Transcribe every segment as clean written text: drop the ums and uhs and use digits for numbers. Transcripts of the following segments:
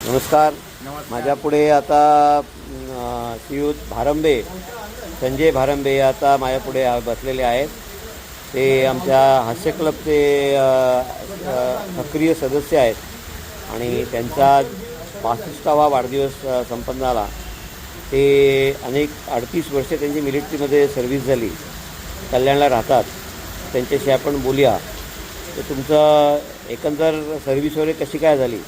नमस्कार. माझ्या पुढे आता श्रीयुत भारंबे, संजय भारंबे आता माझ्या पुढे बसलेले आहेत. ते आमच्या हास्य क्लबचे सक्रिय सदस्य आहेत आणि त्यांचा 65वा वाढदिवस संपन्न झाला. ते 38 वर्ष त्यांची मिलिटरीमध्ये सर्व्हिस झाली, कल्याणला राहतात. त्यांच्याशी आपण बोलूया. तर तुमचं एकंदर सर्व्हिस वगैरे कशी काय झाली?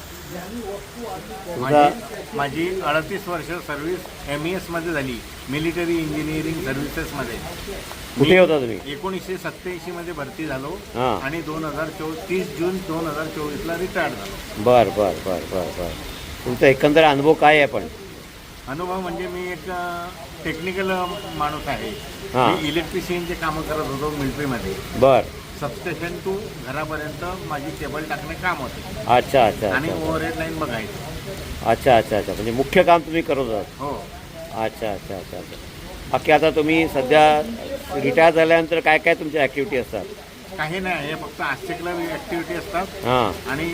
माझी 38 वर्ष सर्व्हिस MES मध्ये झाली, मिलिटरी इंजिनिअरिंग सर्व्हिसेसमध्ये. कुठे होता तुम्ही? 1987 मध्ये भरती झालो आणि 30 जून 2024ला रिटायर्ड झालो. बर बर बर बर बर तुमचा एकंदर अनुभव काय आहे? पण अनुभव म्हणजे मी एक टेक्निकल माणूस आहे. मी इलेक्ट्रिशियनचे कामं करत होतो मिलिटरीमध्ये. बर. सबस्टेशन टू घरापर्यंत माझी केबल टाकणे काम होते. अच्छा अच्छा. आणि ओव्हरहेड लाईन बघायचं. अच्छा अच्छा अच्छा. म्हणजे मुख्य काम तुम्ही करत आहात? हो. अच्छा अच्छा अच्छा अच्छा. बाकी आता तुम्ही सध्या रिटायर झाल्यानंतर काय काय तुमच्या ॲक्टिव्हिटी असतात? काही नाही, हे फक्त हास्य क्लब ॲक्टिव्हिटी असतात. आणि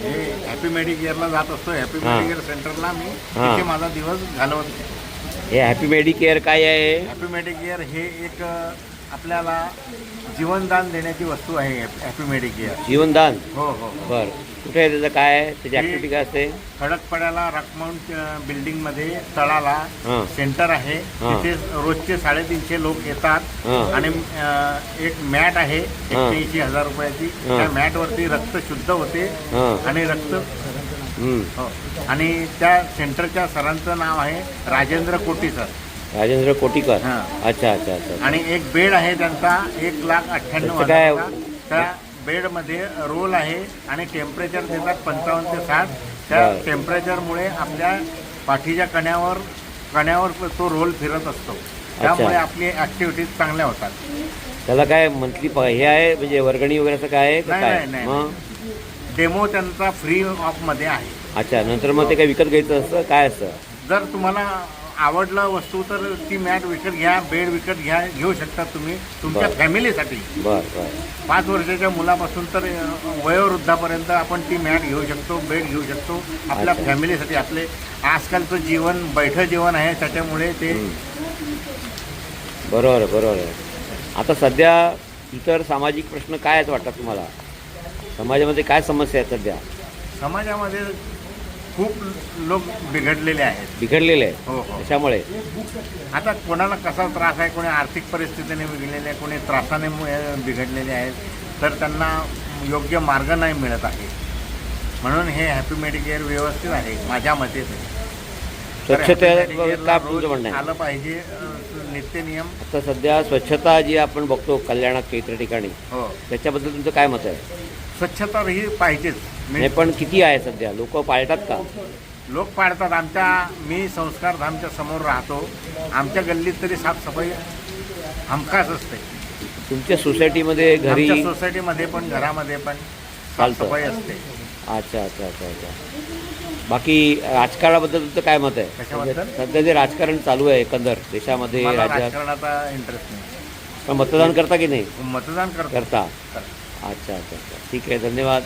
हे हॅपी मेडिकेअरला जात असतो. हॅपी मेडिकेअर सेंटरला मी तिथे माझा दिवस घालवत असतो. हे हॅपी मेडिकेअर काय आहे? हॅपी मेडिकेअर हे एक आपल्याला जीवनदान देण्याची वस्तू आहे. हॅपी मेडिकेअर जीवनदान? हो हो. बरं. कुठे आहे त्याचं? काय आहे त्याची ॲक्टिव्हिटी? काय असते? खडकपाड्याला रॉकमाउंट बिल्डिंगमध्ये तळाला सेंटर आहे. तिथे रोजचे 350 लोक येतात आणि एक मॅट आहे 81,000 रुपयाची. त्या मॅटवरती रक्त शुद्ध होते आणि रक्त आणि त्या सेंटरच्या सरांचं नाव आहे राजेंद्र कोटी सर. राजेंद्र कोटीकर. अच्छा अच्छा अच्छा. आणि एक बेड आहे त्यांचा 1,98,000. त्या बेडमध्ये रोल आहे आणि टेम्परेचर देतात 55 ते 60. त्या टेम्परेचरमुळे आपल्या पाठीच्या कण्यावर तो रोल फिरत असतो. त्यामुळे आपली ॲक्टिव्हिटीज चांगल्या होतात. त्याला काय मंथली हे आहे म्हणजे वर्गणी वगैरे असं काय आहे? नाही, डेमो त्यांचा फ्री ऑफमध्ये आहे. अच्छा. नंतर मग ते काय विकत घ्यायचं असतं? काय असतं? जर तुम्हाला आवडलं वस्तू तर ती मॅट विकत घ्या, बेड विकत घेऊ शकता तुम्ही तुमच्या फॅमिलीसाठी. बरं बरं. 5 वर्षाच्या मुलापासून तर वयोवृद्धापर्यंत आपण ती मॅट घेऊ शकतो, बेड घेऊ शकतो आपल्या फॅमिलीसाठी. आपले आजकालचं जीवन बैठं जीवन आहे, त्याच्यामुळे ते. बरोबर बरोबर आहे. आता सध्या इतर सामाजिक प्रश्न काय आहेत वाटतात तुम्हाला? समाजामध्ये काय समस्या आहेत सध्या? समाजामध्ये खूप लोक बिघडलेले आहेत. बिघडलेले आहेत? हो हो. त्याच्यामुळे आता कोणाला कसा त्रास आहे, कोणी आर्थिक परिस्थितीने बिघडलेले आहे, कोणी त्रासाने बिघडलेले आहेत, तर त्यांना योग्य मार्ग नाही मिळत आहे. म्हणून हे हॅपी मेडिकेअर व्यवस्थित आहे माझ्या मते. स्वच्छता तुमचं म्हणणं आहे? आलं पाहिजे नित्य नियम. आता सध्या स्वच्छता जी आपण बघतो कल्याणात इतर ठिकाणी, हो, त्याच्याबद्दल तुमचं काय मत आहे? स्वच्छता ही पाहिजेच. नाही, पण किती आहे सध्या? लोक पाळतात का? लोक पाळतात. मी संस्कारधामच्या समोर राहतो. आमच्या गल्लीत तरी साफसफाई हमखास असते. तुमच्या सोसायटीमध्ये घरी? आमच्या सोसायटीमध्ये पण घरामध्ये पण साफसफाई असते. अच्छा अच्छा अच्छा अच्छा. बाकी राजकारणाबद्दल तुमचं काय मत आहे? सध्या जे राजकारण चालू आहे एकंदर देशामध्ये, राज्यात, राजकारणाचा इंटरेस्ट नाही. पण मतदान करता की नाही? मतदान करता. अच्छा अच्छा अच्छा. ठीक आहे, धन्यवाद.